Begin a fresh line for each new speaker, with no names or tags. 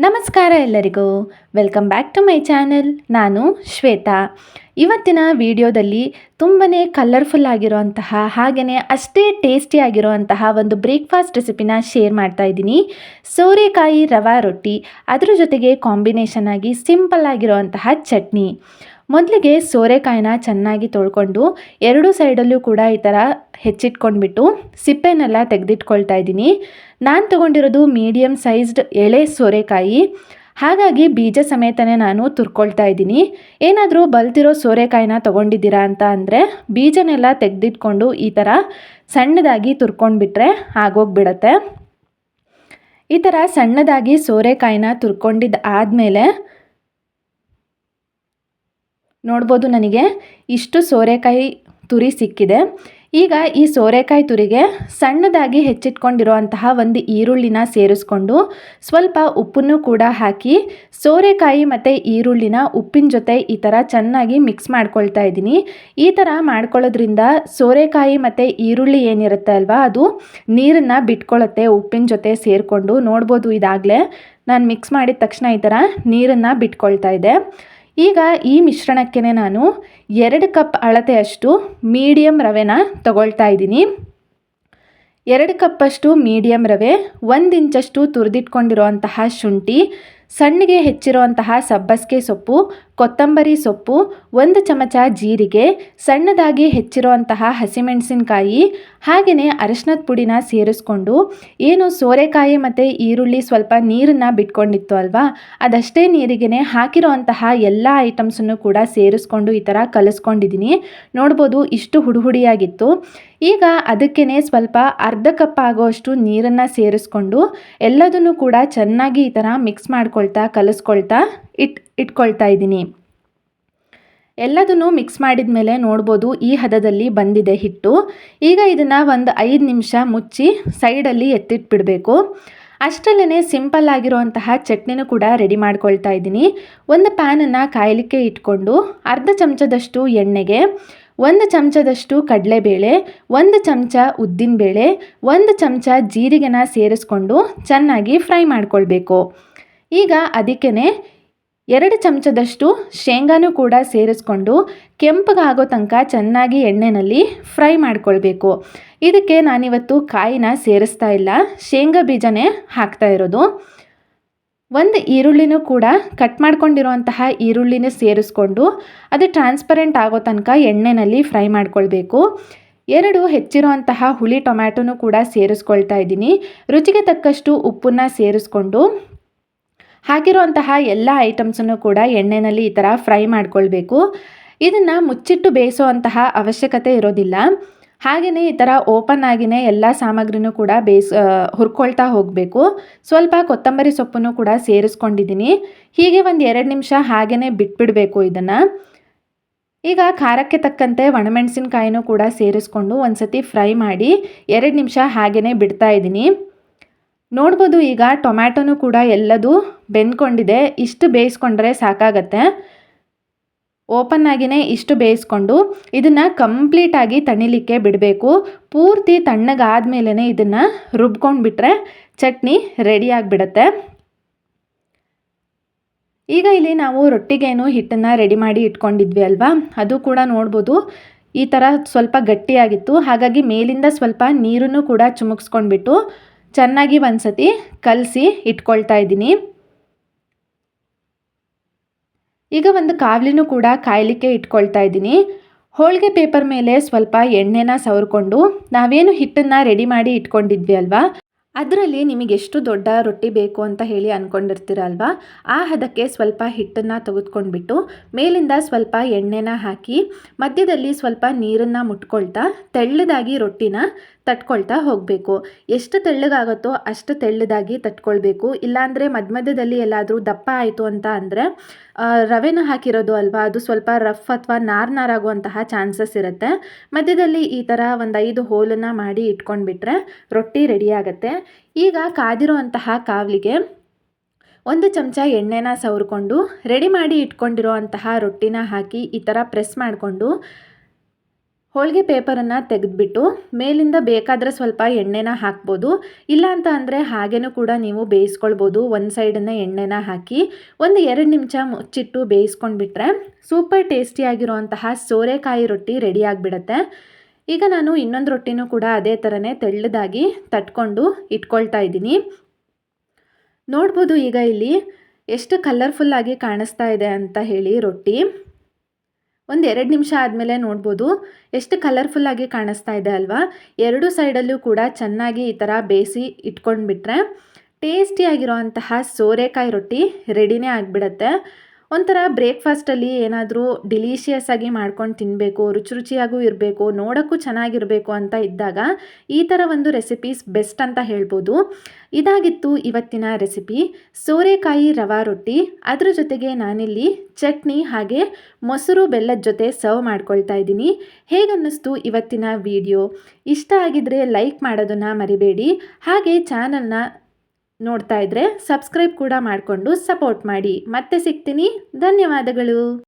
ನಮಸ್ಕಾರ ಎಲ್ಲರಿಗೂ. Welcome back to my channel. ನಾನು ಶ್ವೇತಾ. ಇವತ್ತಿನ ವಿಡಿಯೋದಲ್ಲಿ ತುಂಬಾ ಕಲರ್ಫುಲ್ ಆಗಿರುವಂತಹ ಹಾಗೆಯೇ ಅಷ್ಟೇ ಟೇಸ್ಟಿ ಆಗಿರುವಂತಹ ಒಂದು ಬ್ರೇಕ್ಫಾಸ್ಟ್ ರೆಸಿಪಿನ ಶೇರ್ ಮಾಡ್ತಾ ಇದ್ದೀನಿ. ಸೋರೆಕಾಯಿ ರವಾ ರೊಟ್ಟಿ, ಅದರ ಜೊತೆಗೆ ಕಾಂಬಿನೇಷನ್ ಆಗಿ ಸಿಂಪಲ್ ಆಗಿರುವಂತಹ ಚಟ್ನಿ. ಮೊದಲಿಗೆ ಸೋರೆಕಾಯಿನ ಚೆನ್ನಾಗಿ ತೊಳ್ಕೊಂಡು ಎರಡೂ ಸೈಡಲ್ಲೂ ಕೂಡ ಈ ಥರ ಹೆಚ್ಚಿಟ್ಕೊಂಡ್ಬಿಟ್ಟು ಸಿಪ್ಪೆನೆಲ್ಲ ತೆಗೆದಿಟ್ಕೊಳ್ತಾ ಇದ್ದೀನಿ. ನಾನು ತೊಗೊಂಡಿರೋದು ಮೀಡಿಯಮ್ ಸೈಜ್ಡ್ ಎಳೆ ಸೋರೆಕಾಯಿ, ಹಾಗಾಗಿ ಬೀಜ ಸಮೇತನೇ ನಾನು ತುರ್ಕೊಳ್ತಾ ಇದ್ದೀನಿ. ಏನಾದರೂ ಬಲ್ತಿರೋ ಸೋರೆಕಾಯಿನ ತೊಗೊಂಡಿದ್ದೀರಾ ಅಂತ ಅಂದರೆ ಬೀಜನೆಲ್ಲ ತೆಗೆದಿಟ್ಕೊಂಡು ಈ ಥರ ಸಣ್ಣದಾಗಿ ತುರ್ಕೊಂಡ್ಬಿಟ್ರೆ ಆಗೋಗ್ಬಿಡತ್ತೆ. ಈ ಥರ ಸಣ್ಣದಾಗಿ ಸೋರೆಕಾಯಿನ ತುರ್ಕೊಂಡಿದ್ದು ಆದಮೇಲೆ ನೋಡ್ಬೋದು, ನನಗೆ ಇಷ್ಟು ಸೋರೆಕಾಯಿ ತುರಿ ಸಿಕ್ಕಿದೆ. ಈಗ ಈ ಸೋರೆಕಾಯಿ ತುರಿಗೆ ಸಣ್ಣದಾಗಿ ಹೆಚ್ಚಿಟ್ಕೊಂಡಿರುವಂತಹ ಒಂದು ಈರುಳ್ಳಿನ ಸೇರಿಸ್ಕೊಂಡು ಸ್ವಲ್ಪ ಉಪ್ಪನ್ನು ಕೂಡ ಹಾಕಿ ಸೋರೆಕಾಯಿ ಮತ್ತು ಈರುಳ್ಳಿನ ಉಪ್ಪಿನ ಜೊತೆ ಈ ಥರ ಚೆನ್ನಾಗಿ ಮಿಕ್ಸ್ ಮಾಡ್ಕೊಳ್ತಾ ಇದ್ದೀನಿ. ಈ ಥರ ಮಾಡ್ಕೊಳ್ಳೋದ್ರಿಂದ ಸೋರೆಕಾಯಿ ಮತ್ತು ಈರುಳ್ಳಿ ಏನಿರುತ್ತೆ ಅಲ್ವಾ, ಅದು ನೀರನ್ನು ಬಿಟ್ಕೊಳ್ಳುತ್ತೆ ಉಪ್ಪಿನ ಜೊತೆ ಸೇರಿಕೊಂಡು. ನೋಡ್ಬೋದು, ಇದಾಗಲೇ ನಾನು ಮಿಕ್ಸ್ ಮಾಡಿದ ತಕ್ಷಣ ಈ ಥರ ನೀರನ್ನು ಬಿಟ್ಕೊಳ್ತಾ ಇದೆ. ಈಗ ಈ ಮಿಶ್ರಣಕ್ಕೆ ನಾನು 2 ಕಪ್ ಅಳತೆಯಷ್ಟು ಮೀಡಿಯಮ್ ರವೆನ ತಗೊಳ್ತಾ ಇದ್ದೀನಿ. 2 ಕಪ್ಪಷ್ಟು ಮೀಡಿಯಮ್ ರವೆ, 1 ಇಂಚಷ್ಟು ತುರಿದಿಟ್ಕೊಂಡಿರುವಂತಹ ಶುಂಠಿ, ಸಣ್ಣಗೆ ಹೆಚ್ಚಿರುವಂತಹ ಸಬ್ಬಸಿಗೆ ಸೊಪ್ಪು, ಕೊತ್ತಂಬರಿ ಸೊಪ್ಪು, 1 ಚಮಚ ಜೀರಿಗೆ, ಸಣ್ಣದಾಗಿ ಹೆಚ್ಚಿರುವಂತಹ ಹಸಿಮೆಣಸಿನಕಾಯಿ, ಹಾಗೆಯೇ ಅರಿಶಿನದ ಪುಡಿನ ಸೇರಿಸ್ಕೊಂಡು ಏನು ಸೋರೆಕಾಯಿ ಮತ್ತು ಈರುಳ್ಳಿ ಸ್ವಲ್ಪ ನೀರನ್ನು ಬಿಟ್ಕೊಂಡಿತ್ತು ಅಲ್ವಾ, ಅದಷ್ಟೇ ನೀರಿಗೆ ಹಾಕಿರುವಂತಹ ಎಲ್ಲ ಐಟಮ್ಸನ್ನು ಕೂಡ ಸೇರಿಸ್ಕೊಂಡು ಈ ಥರ ಕಲಿಸ್ಕೊಂಡಿದ್ದೀನಿ. ನೋಡ್ಬೋದು, ಇಷ್ಟು ಹುಡಿಯಾಗಿತ್ತು. ಈಗ ಅದಕ್ಕೇ ಸ್ವಲ್ಪ ಅರ್ಧ ಕಪ್ ಆಗೋಷ್ಟು ನೀರನ್ನು ಸೇರಿಸ್ಕೊಂಡು ಎಲ್ಲದನ್ನು ಕೂಡ ಚೆನ್ನಾಗಿ ಈ ಥರ ಮಿಕ್ಸ್ ಮಾಡ್ಕೊಳ್ತಾ ಕಲಿಸ್ಕೊಳ್ತಾ ಇಟ್ಕೊಳ್ತಾ ಇದ್ದೀನಿ. ಎಲ್ಲದನ್ನು ಮಿಕ್ಸ್ ಮಾಡಿದ ಮೇಲೆ ನೋಡ್ಬೋದು, ಈ ಹದದಲ್ಲಿ ಬಂದಿದೆ ಹಿಟ್ಟು. ಈಗ ಇದನ್ನು ಒಂದು 5 ನಿಮಿಷ ಮುಚ್ಚಿ ಸೈಡಲ್ಲಿ ಎತ್ತಿಟ್ಬಿಡಬೇಕು. ಅಷ್ಟರಲ್ಲೇ ಸಿಂಪಲ್ ಆಗಿರುವಂತಹ ಚಟ್ನಿನೂ ಕೂಡ ರೆಡಿ ಮಾಡ್ಕೊಳ್ತಾ ಇದ್ದೀನಿ. ಒಂದು ಪ್ಯಾನನ್ನು ಕಾಯಲಿಕ್ಕೆ ಇಟ್ಕೊಂಡು ಅರ್ಧ ಚಮಚದಷ್ಟು ಎಣ್ಣೆಗೆ 1 ಚಮಚದಷ್ಟು ಕಡಲೆಬೇಳೆ, 1 ಚಮಚ ಉದ್ದಿನಬೇಳೆ, 1 ಚಮಚ ಜೀರಿಗೆನ ಸೇರಿಸ್ಕೊಂಡು ಚೆನ್ನಾಗಿ ಫ್ರೈ ಮಾಡ್ಕೊಳ್ಬೇಕು. ಈಗ ಅದಕ್ಕೇ 2 ಚಮಚದಷ್ಟು ಶೇಂಗಾನೂ ಕೂಡ ಸೇರಿಸ್ಕೊಂಡು ಕೆಂಪಗಾಗೋ ತನಕ ಚೆನ್ನಾಗಿ ಎಣ್ಣೆಯಲ್ಲಿ ಫ್ರೈ ಮಾಡ್ಕೊಳ್ಬೇಕು. ಇದಕ್ಕೆ ನಾನಿವತ್ತು ಕಾಯಿನ ಸೇರಿಸ್ತಾ ಇಲ್ಲ, ಶೇಂಗಾ ಬೀಜನೇ ಹಾಕ್ತಾ ಇರೋದು. 1 ಈರುಳ್ಳಿನೂ ಕೂಡ ಕಟ್ ಮಾಡ್ಕೊಂಡಿರುವಂತಹ ಈರುಳ್ಳಿನ ಸೇರಿಸ್ಕೊಂಡು ಅದು ಟ್ರಾನ್ಸ್ಪರೆಂಟ್ ಆಗೋ ತನಕ ಎಣ್ಣೆಯಲ್ಲಿ ಫ್ರೈ ಮಾಡ್ಕೊಳ್ಬೇಕು. 2 ಹೆಚ್ಚಿರುವಂತಹ ಹುಳಿ ಟೊಮ್ಯಾಟೊನೂ ಕೂಡ ಸೇರಿಸ್ಕೊಳ್ತಾ ಇದ್ದೀನಿ. ರುಚಿಗೆ ತಕ್ಕಷ್ಟು ಉಪ್ಪನ್ನು ಸೇರಿಸ್ಕೊಂಡು ಹಾಕಿರುವಂತಹ ಎಲ್ಲ ಐಟಮ್ಸನ್ನು ಕೂಡ ಎಣ್ಣೆಯಲ್ಲಿ ಈ ಥರ ಫ್ರೈ ಮಾಡ್ಕೊಳ್ಬೇಕು. ಇದನ್ನು ಮುಚ್ಚಿಟ್ಟು ಬೇಯಿಸೋವಂತಹ ಅವಶ್ಯಕತೆ ಇರೋದಿಲ್ಲ. ಹಾಗೆಯೇ ಈ ಥರ ಓಪನ್ ಆಗಿಯೇ ಎಲ್ಲ ಸಾಮಗ್ರಿನೂ ಕೂಡ ಹುರ್ಕೊಳ್ತಾ ಹೋಗಬೇಕು. ಸ್ವಲ್ಪ ಕೊತ್ತಂಬರಿ ಸೊಪ್ಪನ್ನು ಕೂಡ ಸೇರಿಸ್ಕೊಂಡಿದ್ದೀನಿ. ಹೀಗೆ ಒಂದು 2 ನಿಮಿಷ ಹಾಗೆಯೇ ಬಿಟ್ಬಿಡಬೇಕು ಇದನ್ನು. ಈಗ ಖಾರಕ್ಕೆ ತಕ್ಕಂತೆ ಒಣಮೆಣಸಿನಕಾಯಿನೂ ಕೂಡ ಸೇರಿಸ್ಕೊಂಡು ಒಂದು ಸತಿ ಫ್ರೈ ಮಾಡಿ 2 ನಿಮಿಷ ಹಾಗೆಯೇ ಬಿಡ್ತಾ ಇದ್ದೀನಿ. ನೋಡ್ಬೋದು, ಈಗ ಟೊಮ್ಯಾಟೊನೂ ಕೂಡ ಎಲ್ಲದೂ ಬೆಂದ್ಕೊಂಡಿದೆ. ಇಷ್ಟು ಬೇಯಿಸ್ಕೊಂಡ್ರೆ ಸಾಕಾಗತ್ತೆ. ಓಪನ್ ಆಗಿಯೇ ಇಷ್ಟು ಬೇಯಿಸ್ಕೊಂಡು ಇದನ್ನು ಕಂಪ್ಲೀಟಾಗಿ ತಣಿಲಿಕ್ಕೆ ಬಿಡಬೇಕು. ಪೂರ್ತಿ ತಣ್ಣಗಾದ್ಮೇಲೆ ಇದನ್ನು ರುಬ್ಕೊಂಡ್ಬಿಟ್ರೆ ಚಟ್ನಿ ರೆಡಿಯಾಗಿಬಿಡತ್ತೆ. ಈಗ ಇಲ್ಲಿ ನಾವು ರೊಟ್ಟಿಗೇನು ಹಿಟ್ಟನ್ನು ರೆಡಿ ಮಾಡಿ ಇಟ್ಕೊಂಡಿದ್ವಿ ಅಲ್ವಾ, ಅದು ಕೂಡ ನೋಡ್ಬೋದು ಈ ಥರ ಸ್ವಲ್ಪ ಗಟ್ಟಿಯಾಗಿತ್ತು. ಹಾಗಾಗಿ ಮೇಲಿಂದ ಸ್ವಲ್ಪ ನೀರನ್ನು ಕೂಡ ಚುಮುಕ್ಸ್ಕೊಂಡ್ಬಿಟ್ಟು ಚೆನ್ನಾಗಿ ಒಂದು ಸತಿ ಕಲಸಿ ಇಟ್ಕೊಳ್ತಾ ಇದ್ದೀನಿ. ಈಗ ಒಂದು ಕಾವಲಿನೂ ಕೂಡ ಕಾಯಲಿಕ್ಕೆ ಇಟ್ಕೊಳ್ತಾ ಇದ್ದೀನಿ. ಹೋಳಿಗೆ ಪೇಪರ್ ಮೇಲೆ ಸ್ವಲ್ಪ ಎಣ್ಣೆನ ಸವರ್ಕೊಂಡು ನಾವೇನು ಹಿಟ್ಟನ್ನು ರೆಡಿ ಮಾಡಿ ಇಟ್ಕೊಂಡಿದ್ವಿ ಅಲ್ವಾ, ಅದರಲ್ಲಿ ನಿಮಗೆ ಎಷ್ಟು ದೊಡ್ಡ ರೊಟ್ಟಿ ಬೇಕು ಅಂತ ಹೇಳಿ ಅಂದ್ಕೊಂಡಿರ್ತೀರ ಅಲ್ವಾ, ಆ ಹದಕ್ಕೆ ಸ್ವಲ್ಪ ಹಿಟ್ಟನ್ನು ತೆಗೆದುಕೊಂಡ್ಬಿಟ್ಟು ಮೇಲಿಂದ ಸ್ವಲ್ಪ ಎಣ್ಣೆನ ಹಾಕಿ ಮಧ್ಯದಲ್ಲಿ ಸ್ವಲ್ಪ ನೀರನ್ನು ಮುಟ್ಕೊಳ್ತಾ ತೆಳ್ಳದಾಗಿ ರೊಟ್ಟಿನ ತಟ್ಕೊಳ್ತಾ ಹೋಗಬೇಕು. ಎಷ್ಟು ತೆಳ್ಳಗಾಗುತ್ತೋ ಅಷ್ಟು ತೆಳ್ಳದಾಗಿ ತಟ್ಕೊಳ್ಬೇಕು. ಇಲ್ಲಾಂದರೆ ಮಧ್ಯದಲ್ಲಿ ಎಲ್ಲಾದರೂ ದಪ್ಪ ಆಯಿತು ಅಂತ ಅಂದರೆ ರವೆನ ಹಾಕಿರೋದು ಅಲ್ವಾ, ಅದು ಸ್ವಲ್ಪ ರಫ್ ಅಥವಾ ನಾರಾಗುವಂತಹ ಚಾನ್ಸಸ್ ಇರುತ್ತೆ. ಮಧ್ಯದಲ್ಲಿ ಈ ಥರ ಒಂದು 5 ಹೋಲನ್ನು ಮಾಡಿ ಇಟ್ಕೊಂಡ್ಬಿಟ್ರೆ ರೊಟ್ಟಿ ರೆಡಿ ಆಗುತ್ತೆ. ಈಗ ಕಾದಿರುವಂತಹ ಕಾವಲಿಗೆ 1 ಚಮಚ ಎಣ್ಣೆನ ಸವರ್ಕೊಂಡು ರೆಡಿ ಮಾಡಿ ಇಟ್ಕೊಂಡಿರೋ ಅಂತಹ ರೊಟ್ಟಿನ ಹಾಕಿ ಈ ಥರ ಪ್ರೆಸ್ ಮಾಡಿಕೊಂಡು ಹೋಳಿಗೆ ಪೇಪರನ್ನು ತೆಗೆದುಬಿಟ್ಟು ಮೇಲಿಂದ ಬೇಕಾದರೆ ಸ್ವಲ್ಪ ಎಣ್ಣೆನ ಹಾಕ್ಬೋದು, ಇಲ್ಲ ಅಂತ ಅಂದರೆ ಹಾಗೇನೂ ಕೂಡ ನೀವು ಬೇಯಿಸ್ಕೊಳ್ಬೋದು. ಒಂದು ಸೈಡನ್ನು ಎಣ್ಣೆನ ಹಾಕಿ ಒಂದು 2 ನಿಮಿಷ ಮುಚ್ಚಿಟ್ಟು ಬೇಯಿಸ್ಕೊಂಡ್ಬಿಟ್ರೆ ಸೂಪರ್ ಟೇಸ್ಟಿಯಾಗಿರುವಂತಹ ಸೋರೆಕಾಯಿ ರೊಟ್ಟಿ ರೆಡಿ ಆಗಿಬಿಡುತ್ತೆ. ಈಗ ನಾನು ಇನ್ನೊಂದು ರೊಟ್ಟಿನೂ ಕೂಡ ಅದೇ ಥರನೇ ತೆಳ್ಳದಾಗಿ ತಟ್ಕೊಂಡು ಇಟ್ಕೊಳ್ತಾ ಇದ್ದೀನಿ. ನೋಡ್ಬೋದು ಈಗ ಇಲ್ಲಿ ಎಷ್ಟು ಕಲರ್ಫುಲ್ಲಾಗಿ ಕಾಣಿಸ್ತಾ ಇದೆ ಅಂತ ಹೇಳಿ ರೊಟ್ಟಿ. ಒಂದು 2 ನಿಮಿಷ ಆದಮೇಲೆ ನೋಡ್ಬೋದು ಎಷ್ಟು ಕಲರ್ಫುಲ್ಲಾಗಿ ಕಾಣಿಸ್ತಾ ಇದೆ ಅಲ್ವಾ. 2 ಸೈಡಲ್ಲೂ ಕೂಡ ಚೆನ್ನಾಗಿ ಈ ಥರ ಬೇಯಿಸಿ ಇಟ್ಕೊಂಡ್ಬಿಟ್ರೆ ಟೇಸ್ಟಿಯಾಗಿರೋಂತಹ ಸೋರೆಕಾಯಿ ರೊಟ್ಟಿ ರೆಡಿನೇ ಆಗಿಬಿಡತ್ತೆ. ಒಂಥರ ಬ್ರೇಕ್ಫಾಸ್ಟಲ್ಲಿ ಏನಾದರೂ ಡಿಲೀಷಿಯಸ್ ಆಗಿ ಮಾಡ್ಕೊಂಡು ತಿನ್ನಬೇಕು, ರುಚಿ ರುಚಿಯಾಗೂ ಇರಬೇಕು, ನೋಡೋಕ್ಕೂ ಚೆನ್ನಾಗಿರಬೇಕು ಅಂತ ಇದ್ದಾಗ ಈ ಥರ ಒಂದು ರೆಸಿಪೀಸ್ ಬೆಸ್ಟ್ ಅಂತ ಹೇಳ್ಬೋದು. ಇದಾಗಿತ್ತು ಇವತ್ತಿನ ರೆಸಿಪಿ ಸೋರೆಕಾಯಿ ರವಾ ರೊಟ್ಟಿ. ಅದ್ರ ಜೊತೆಗೆ ನಾನಿಲ್ಲಿ ಚಟ್ನಿ ಹಾಗೆ ಮೊಸರು ಬೆಲ್ಲದ ಜೊತೆ ಸರ್ವ್ ಮಾಡ್ಕೊಳ್ತಾ ಇದ್ದೀನಿ. ಹೇಗನ್ನಿಸ್ತು ಇವತ್ತಿನ ವಿಡಿಯೋ? ಇಷ್ಟ ಆಗಿದ್ರೆ ಲೈಕ್ ಮಾಡೋದನ್ನು ಮರಿಬೇಡಿ. ಹಾಗೆ ಚಾನಲ್ನ ನೋಡ್ತಾ ಇದ್ದರೆ ಸಬ್ಸ್ಕ್ರೈಬ್ ಕೂಡ ಮಾಡಿಕೊಂಡು ಸಪೋರ್ಟ್ ಮಾಡಿ. ಮತ್ತೆ ಸಿಗ್ತೀನಿ. ಧನ್ಯವಾದಗಳು.